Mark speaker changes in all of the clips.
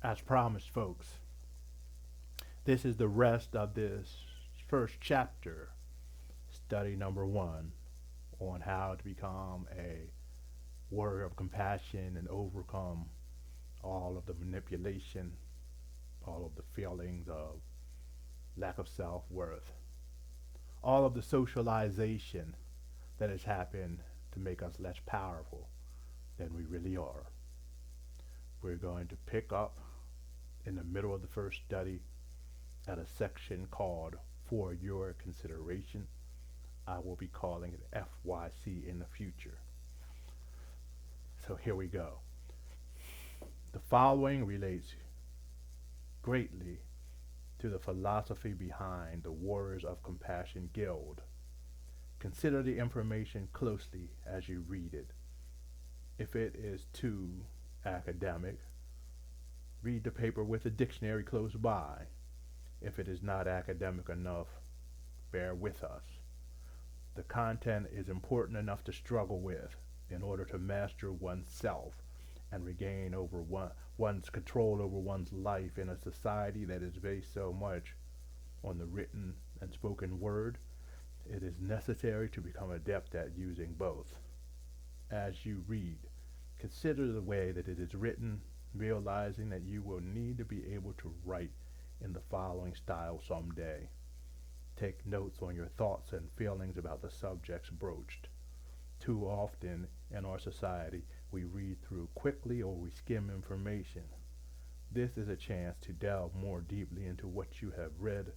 Speaker 1: As promised, folks, this is the rest of this first chapter, study number one, on how to become a warrior of compassion and overcome all of the manipulation, all of the feelings of lack of self worth, all of the socialization that has happened to make us less powerful than we really are. We're going to pick up in the middle of the first study at a section called For Your Consideration. I will be calling it FYC in the future. So here we go. The following relates greatly to the philosophy behind the Warriors of Compassion Guild. Consider the information closely as you read it. If it is too academic, read the paper with a dictionary close by. If it is not academic enough, bear with us. The content is important enough to struggle with in order to master oneself and regain one's control over one's life in a society that is based so much on the written and spoken word. It is necessary to become adept at using both. As you read, consider the way that it is written, realizing that you will need to be able to write in the following style someday. Take notes on your thoughts and feelings about the subjects broached. Too often in our society, we read through quickly or we skim information. This is a chance to delve more deeply into what you have read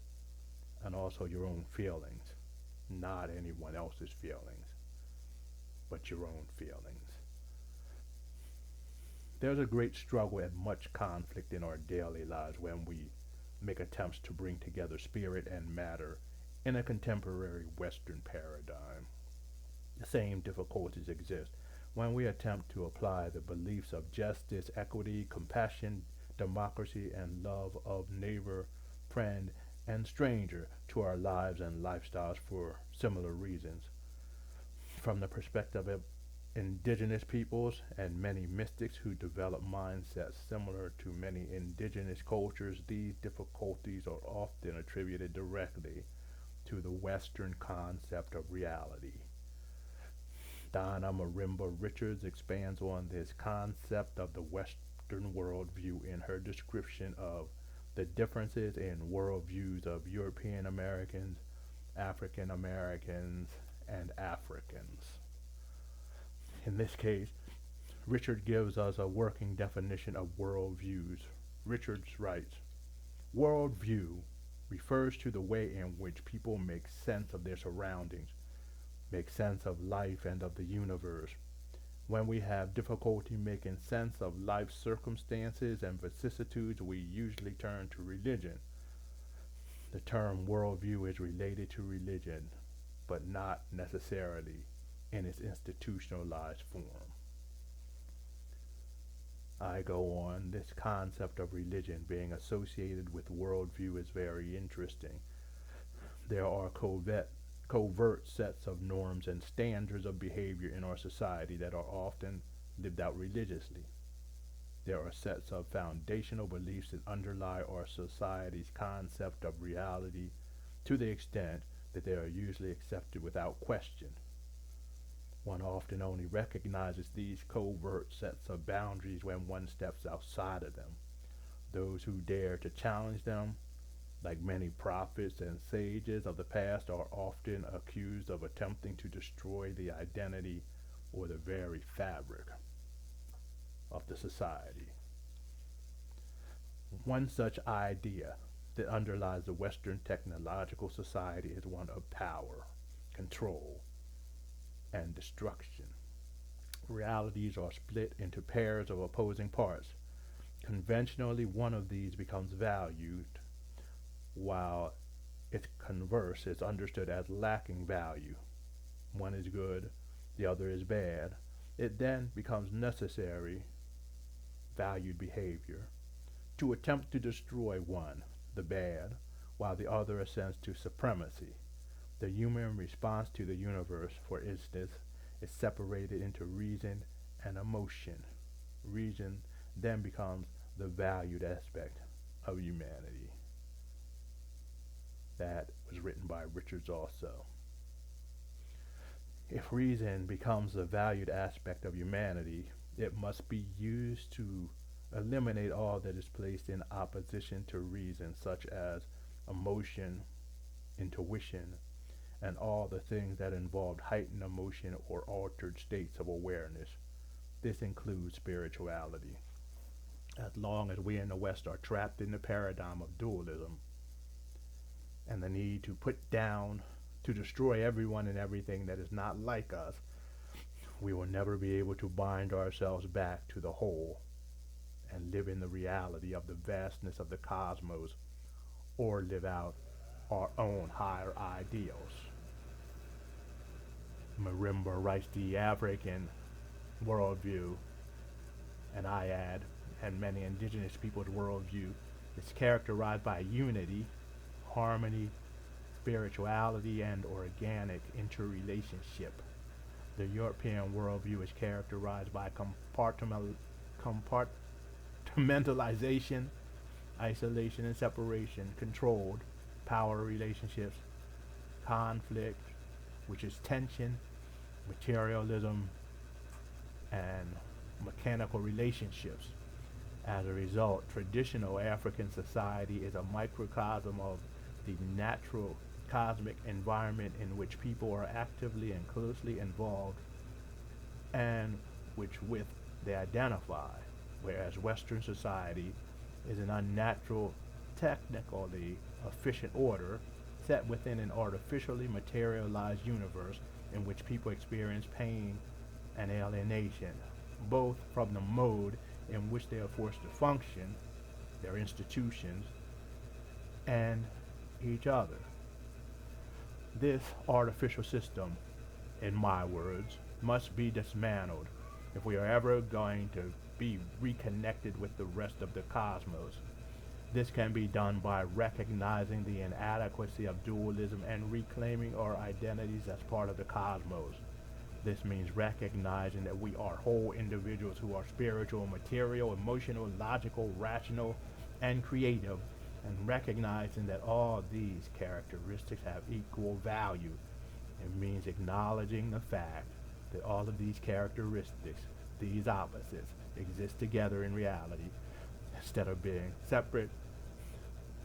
Speaker 1: and also your own feelings. Not anyone else's feelings, but your own feelings. There's a great struggle and much conflict in our daily lives when we make attempts to bring together spirit and matter in a contemporary Western paradigm. The same difficulties exist when we attempt to apply the beliefs of justice, equity, compassion, democracy, and love of neighbor, friend, and stranger to our lives and lifestyles for similar reasons. From the perspective of indigenous peoples and many mystics who develop mindsets similar to many indigenous cultures, these difficulties are often attributed directly to the Western concept of reality. Donna Marimba Richards expands on this concept of the Western worldview in her description of the differences in worldviews of European Americans, African Americans, and Africans. In this case, Richard gives us a working definition of worldviews. Richards writes, worldview refers to the way in which people make sense of their surroundings, make sense of life and of the universe. When we have difficulty making sense of life's circumstances and vicissitudes, we usually turn to religion. The term worldview is related to religion, but not necessarily in its institutionalized form. I go on, this concept of religion being associated with worldview is very interesting. There are covert sets of norms and standards of behavior in our society that are often lived out religiously. There are sets of foundational beliefs that underlie our society's concept of reality to the extent that they are usually accepted without question. One often only recognizes these covert sets of boundaries when one steps outside of them. Those who dare to challenge them, like many prophets and sages of the past, are often accused of attempting to destroy the identity or the very fabric of the society. One such idea that underlies the Western technological society is one of power, control, and destruction. Realities are split into pairs of opposing parts. Conventionally, one of these becomes valued, while its converse is understood as lacking value. One is good, the other is bad. It then becomes necessary, valued behavior, to attempt to destroy one, the bad, while the other ascends to supremacy. The human response to the universe, for instance, is separated into reason and emotion. Reason then becomes the valued aspect of humanity. That was written by Richards also. If reason becomes the valued aspect of humanity, it must be used to eliminate all that is placed in opposition to reason, such as emotion, intuition, and all the things that involved heightened emotion or altered states of awareness. This includes spirituality. As long as we in the West are trapped in the paradigm of dualism and the need to put down, to destroy everyone and everything that is not like us, we will never be able to bind ourselves back to the whole and live in the reality of the vastness of the cosmos, or live out our own higher ideals. Marimba writes the African worldview, and I add, and many indigenous people's worldview is characterized by unity, harmony, spirituality, and organic interrelationship. The European worldview is characterized by compartmentalization, isolation and separation, controlled power relationships, conflict, which is tension, materialism, and mechanical relationships. As a result, traditional African society is a microcosm of the natural cosmic environment in which people are actively and closely involved and with they identify, whereas Western society is an unnatural, technically efficient order set within an artificially materialized universe in which people experience pain and alienation, both from the mode in which they are forced to function, their institutions, and each other. This artificial system, in my words, must be dismantled if we are ever going to be reconnected with the rest of the cosmos. This can be done by recognizing the inadequacy of dualism and reclaiming our identities as part of the cosmos. This means recognizing that we are whole individuals who are spiritual, material, emotional, logical, rational, and creative, and recognizing that all these characteristics have equal value. It means acknowledging the fact that all of these characteristics, these opposites, exist together in reality instead of being separate,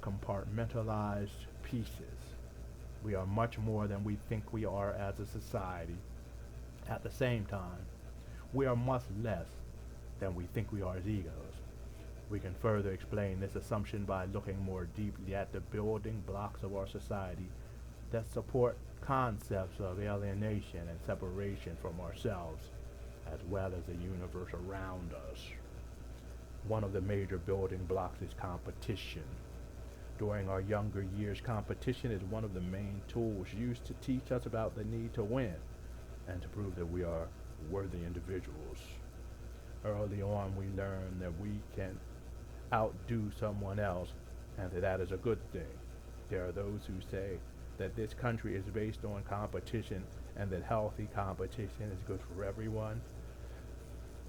Speaker 1: compartmentalized pieces. We are much more than we think we are as a society. At the same time, we are much less than we think we are as egos. We can further explain this assumption by looking more deeply at the building blocks of our society that support concepts of alienation and separation from ourselves, as well as the universe around us. One of the major building blocks is competition. During our younger years, competition is one of the main tools used to teach us about the need to win and to prove that we are worthy individuals. Early on, we learn that we can outdo someone else and that is a good thing. There are those who say that this country is based on competition and that healthy competition is good for everyone.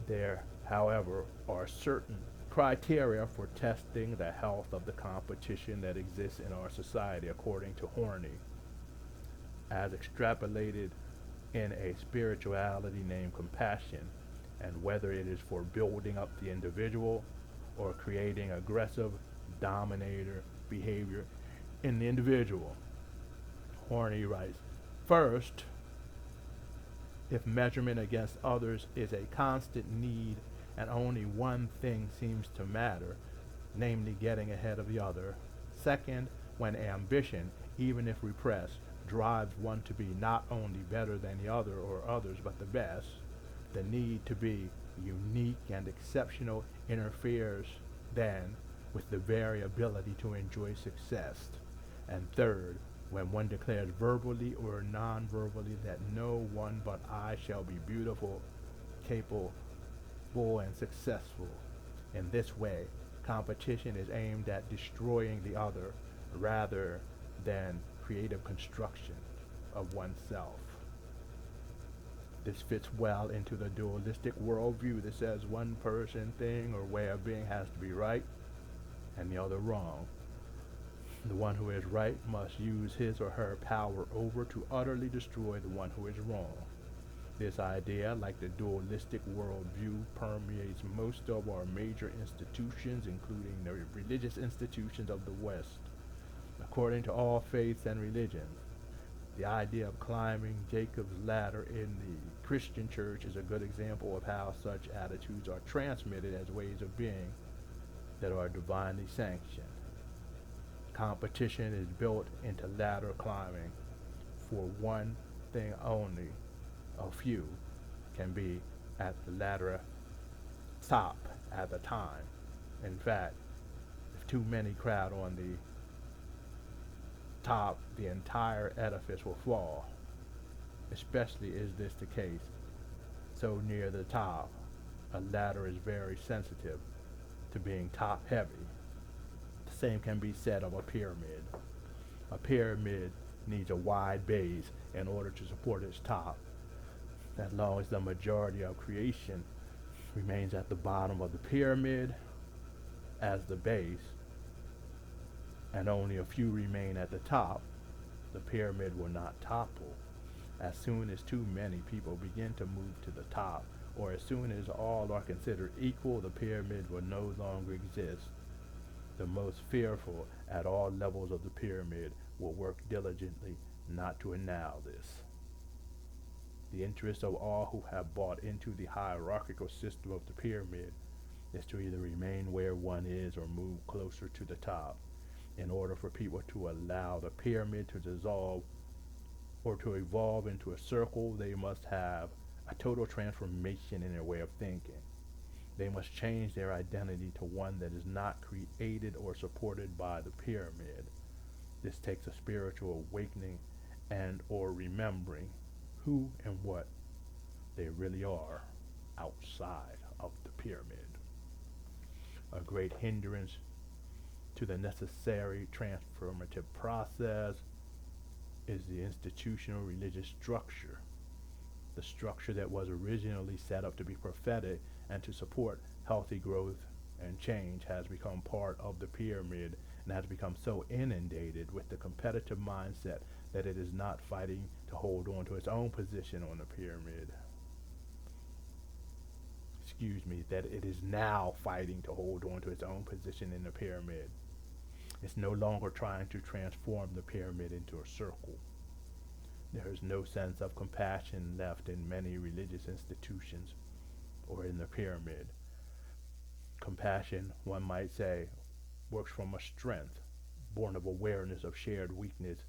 Speaker 1: There, however, are certain criteria for testing the health of the competition that exists in our society according to Horney, as extrapolated in a spirituality named compassion, and whether it is for building up the individual or creating aggressive dominator behavior in the individual. Horney writes, first, if measurement against others is a constant need and only one thing seems to matter, namely getting ahead of the other. Second, when ambition, even if repressed, drives one to be not only better than the other or others but the best, the need to be unique and exceptional interferes then with the very ability to enjoy success. And third, when one declares verbally or non-verbally that no one but I shall be beautiful, capable, and successful. In this way, competition is aimed at destroying the other rather than creative construction of oneself. This fits well into the dualistic worldview that says one person, thing, or way of being has to be right and the other wrong. The one who is right must use his or her power over to utterly destroy the one who is wrong. This idea, like the dualistic worldview, permeates most of our major institutions, including the religious institutions of the West. According to all faiths and religions, the idea of climbing Jacob's ladder in the Christian church is a good example of how such attitudes are transmitted as ways of being that are divinely sanctioned. Competition is built into ladder climbing for one thing only. A few can be at the ladder top at the time. In fact, if too many crowd on the top, the entire edifice will fall. Especially is this the case so near the top. A ladder is very sensitive to being top heavy. The same can be said of a pyramid. A pyramid needs a wide base in order to support its top. As long as the majority of creation remains at the bottom of the pyramid as the base, and only a few remain at the top, the pyramid will not topple. As soon as too many people begin to move to the top, or as soon as all are considered equal, the pyramid will no longer exist. The most fearful at all levels of the pyramid will work diligently not to annul this. The interest of all who have bought into the hierarchical system of the pyramid is to either remain where one is or move closer to the top. In order for people to allow the pyramid to dissolve or to evolve into a circle, they must have a total transformation in their way of thinking. They must change their identity to one that is not created or supported by the pyramid. This takes a spiritual awakening and or remembering who and what they really are outside of the pyramid. A great hindrance to the necessary transformative process is the institutional religious structure. The structure that was originally set up to be prophetic and to support healthy growth and change has become part of the pyramid and has become so inundated with the competitive mindset that it is not fighting to hold on to its own position on the pyramid. That it is now fighting to hold on to its own position in the pyramid. It's no longer trying to transform the pyramid into a circle. There is no sense of compassion left in many religious institutions or in the pyramid. Compassion, one might say, works from a strength born of awareness of shared weakness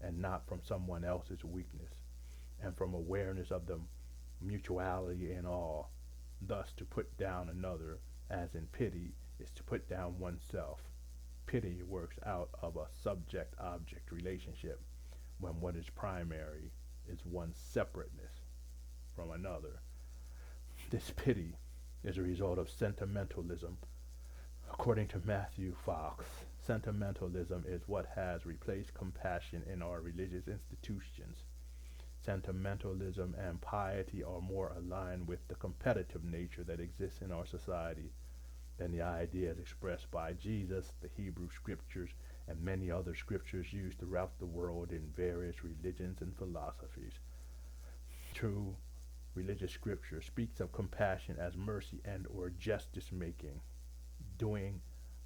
Speaker 1: and not from someone else's weakness, and from awareness of the mutuality in all. Thus, to put down another, as in pity, is to put down oneself. Pity works out of a subject-object relationship when what is primary is one's separateness from another. This pity is a result of sentimentalism. According to Matthew Fox, sentimentalism is what has replaced compassion in our religious institutions. Sentimentalism and piety are more aligned with the competitive nature that exists in our society than the ideas expressed by Jesus, the Hebrew scriptures, and many other scriptures used throughout the world in various religions and philosophies. True religious scripture speaks of compassion as mercy and or justice making, doing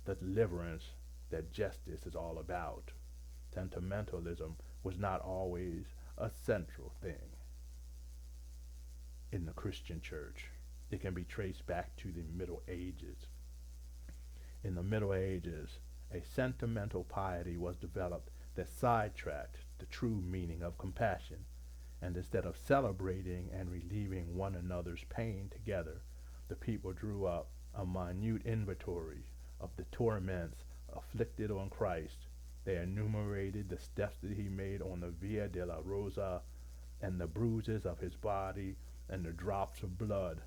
Speaker 1: the deliverance that justice is all about. Sentimentalism was not always a central thing in the Christian church. It can be traced back to the Middle Ages. In the Middle Ages, a sentimental piety was developed that sidetracked the true meaning of compassion, and instead of celebrating and relieving one another's pain together, the people drew up a minute inventory of the torments afflicted on Christ. They enumerated the steps that he made on the Via Dolorosa, and the bruises of his body, and the drops of blood.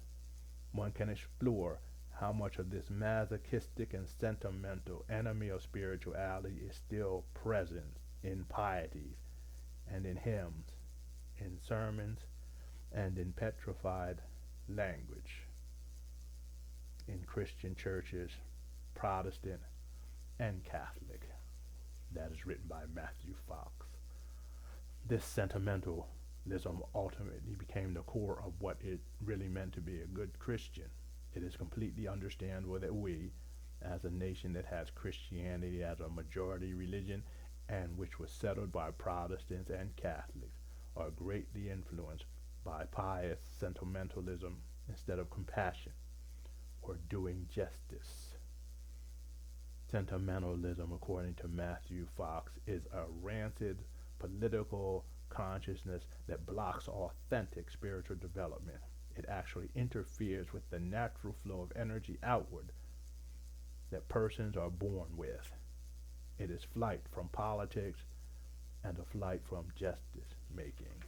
Speaker 1: One can explore how much of this masochistic and sentimental enemy of spirituality is still present in pieties and in hymns, in sermons, and in petrified language in Christian churches, Protestant and Catholic. That is written by Matthew Fox. This sentimentalism ultimately became the core of what it really meant to be a good Christian. It is completely understandable that we, as a nation that has Christianity as a majority religion and which was settled by Protestants and Catholics, are greatly influenced by pious sentimentalism instead of compassion or doing justice. Sentimentalism, according to Matthew Fox, is a rancid political consciousness that blocks authentic spiritual development. It actually interferes with the natural flow of energy outward that persons are born with. It is flight from politics and a flight from justice making.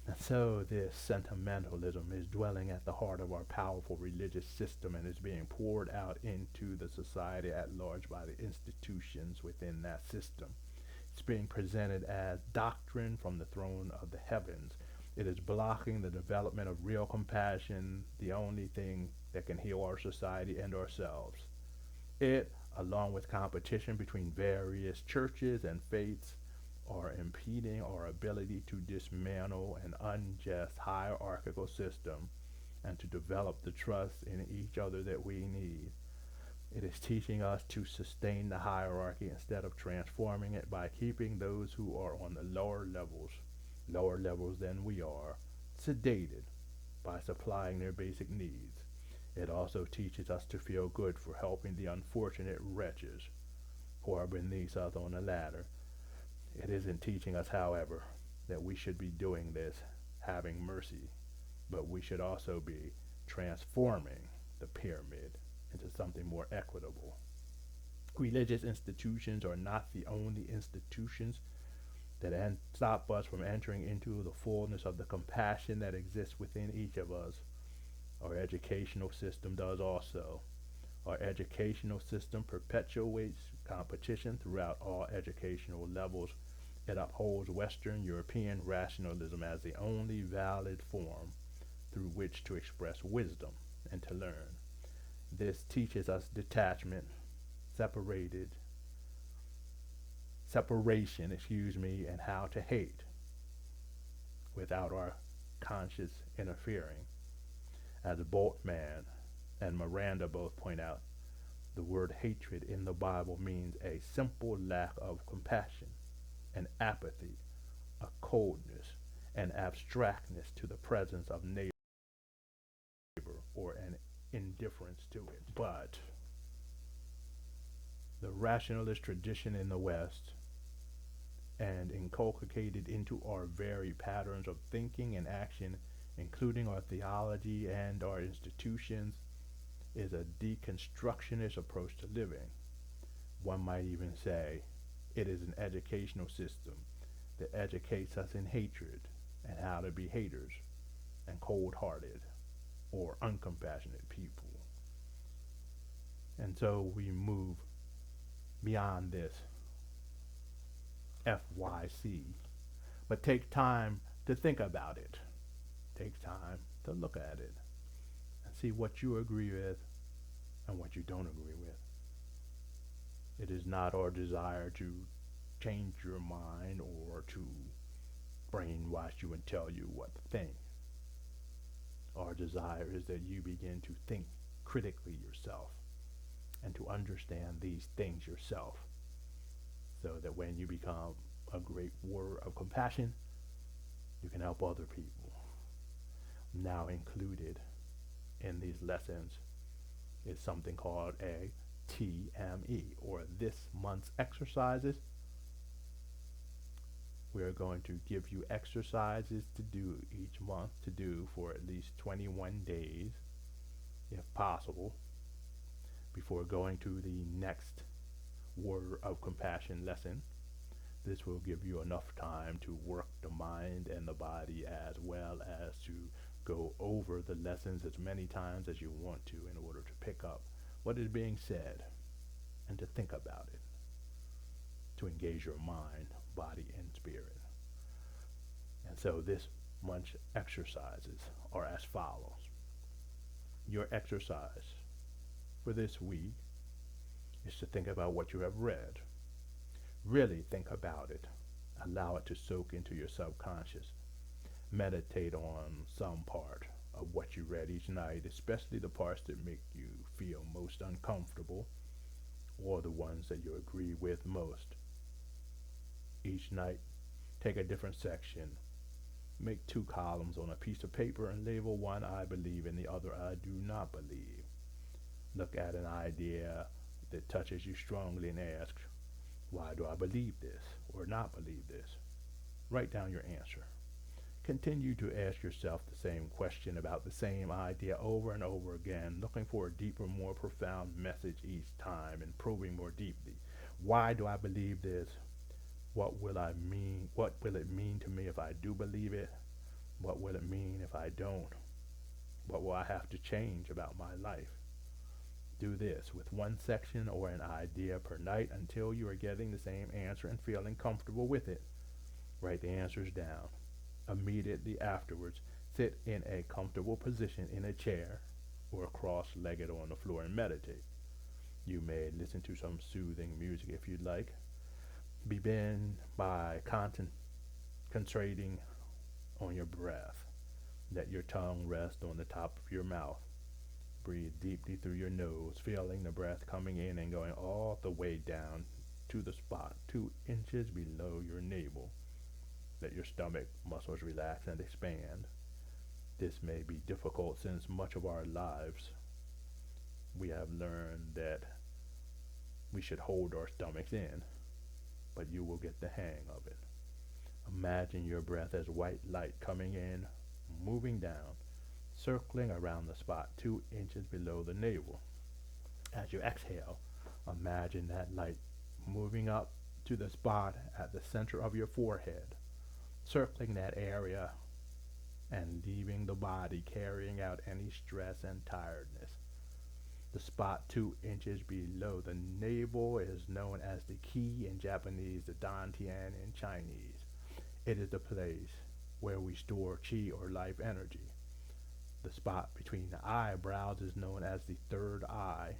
Speaker 1: And so this sentimentalism is dwelling at the heart of our powerful religious system and is being poured out into the society at large by the institutions within that system. It's being presented as doctrine from the throne of the heavens. It is blocking the development of real compassion, the only thing that can heal our society and ourselves. It, along with competition between various churches and faiths, are impeding our ability to dismantle an unjust hierarchical system and to develop the trust in each other that we need. It is teaching us to sustain the hierarchy instead of transforming it by keeping those who are on the lower levels than we are, sedated by supplying their basic needs. It also teaches us to feel good for helping the unfortunate wretches who are beneath us on the ladder. It isn't teaching us, however, that we should be doing this, having mercy, but we should also be transforming the pyramid into something more equitable. Religious institutions are not the only institutions that stop us from entering into the fullness of the compassion that exists within each of us. Our educational system does also. Our educational system perpetuates competition throughout all educational levels. It upholds Western European rationalism as the only valid form through which to express wisdom and to learn. This teaches us detachment, separation, and how to hate without our conscious interfering. As Boltman and Miranda both point out, the word hatred in the Bible means a simple lack of compassion, an apathy, a coldness, an abstractness to the presence of neighbor, or an indifference to it. But the rationalist tradition in the West, and inculcated into our very patterns of thinking and action, including our theology and our institutions, is a deconstructionist approach to living. One might even say it is an educational system that educates us in hatred and how to be haters and cold-hearted or uncompassionate people. And so we move beyond this FYC, but take time to think about it. Take time to look at it and see what you agree with and what you don't agree with. It is not our desire to change your mind or to brainwash you and tell you what to think. Our desire is that you begin to think critically yourself and to understand these things yourself, so that when you become a great warrior of compassion, you can help other people. Now included in these lessons is something called a TME, or this month's exercises. We are going to give you exercises to do each month, to do for at least 21 days, if possible, before going to the next Word of Compassion lesson. This will give you enough time to work the mind and the body, as well as to go over the lessons as many times as you want to in order to pick up what is being said and to think about it, to engage your mind, body, and spirit. And so this month exercises are as follows. Your exercise for this week is to think about what you have read. Really think about it. Allow it to soak into your subconscious. Meditate on some part of what you read each night, especially the parts that make you feel most uncomfortable or the ones that you agree with most. Each night, take a different section. Make 2 columns on a piece of paper and label one I believe and the other I do not believe. Look at an idea that touches you strongly and ask, why do I believe this or not believe this? Write down your answer. Continue to ask yourself the same question about the same idea over and over again, looking for a deeper, more profound message each time and probing more deeply. Why do I believe this? What will it mean to me if I do believe it? What will it mean if I don't? What will I have to change about my life? Do this with one section or an idea per night until you are getting the same answer and feeling comfortable with it. Write the answers down. Immediately afterwards, sit in a comfortable position in a chair or cross-legged on the floor and meditate. You may listen to some soothing music if you'd like. Begin by concentrating on your breath. Let your tongue rest on the top of your mouth. Breathe deeply through your nose, feeling the breath coming in and going all the way down to the spot 2 inches below your navel. Let your stomach muscles relax and expand. This may be difficult since much of our lives we have learned that we should hold our stomachs in, but you will get the hang of it. Imagine your breath as white light coming in, moving down, circling around the spot 2 inches below the navel. As you exhale, imagine that light moving up to the spot at the center of your forehead, circling that area and leaving the body carrying out any stress and tiredness. The spot 2 inches below the navel is known as the ki in Japanese, the dantian in Chinese. It is the place where we store chi or life energy. The spot between the eyebrows is known as the third eye.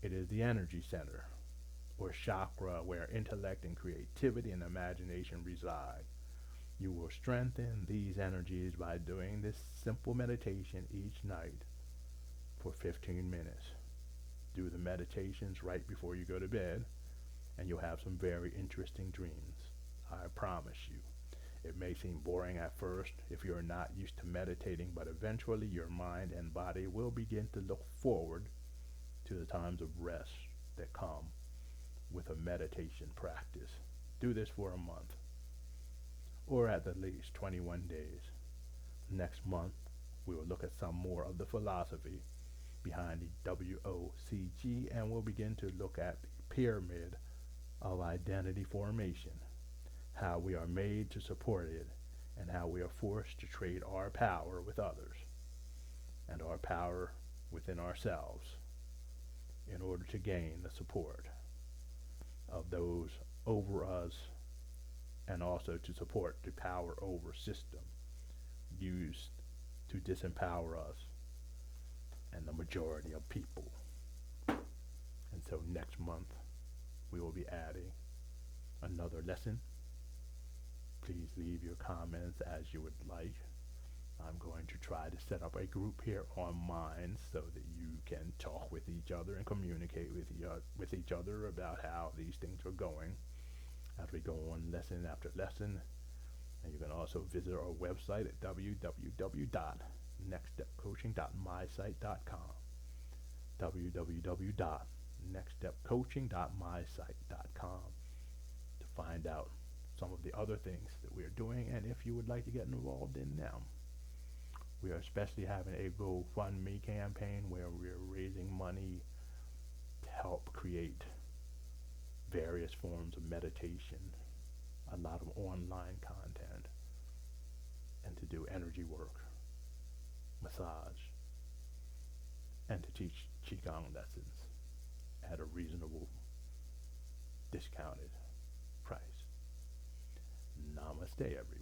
Speaker 1: It is the energy center or chakra where intellect and creativity and imagination reside. You will strengthen these energies by doing this simple meditation each night for 15 minutes. Do the meditations right before you go to bed, and you'll have some very interesting dreams. I promise you. It may seem boring at first if you're not used to meditating, but eventually your mind and body will begin to look forward to the times of rest that come with a meditation practice. Do this for a month, or at the least 21 days. Next month, we will look at some more of the philosophy behind the WOCG, and we'll begin to look at the pyramid of identity formation, how we are made to support it, and how we are forced to trade our power with others and our power within ourselves in order to gain the support of those over us, and also to support the power over system used to disempower us and the majority of people. And so next month we will be adding another lesson. Please leave your comments as you would like. I'm going to try to set up a group here on Minds so that you can talk with each other and communicate with each other about how these things are going as we go on lesson after lesson. And you can also visit our website at www.nextstepcoaching.mysite.com www.nextstepcoaching.mysite.com to find out some of the other things that we are doing, and if you would like to get involved in them. We are especially having a GoFundMe campaign where we're raising money to help create various forms of meditation, a lot of online content, and to do energy work, massage, and to teach Qigong lessons at a reasonable, discounted price. Namaste, everyone.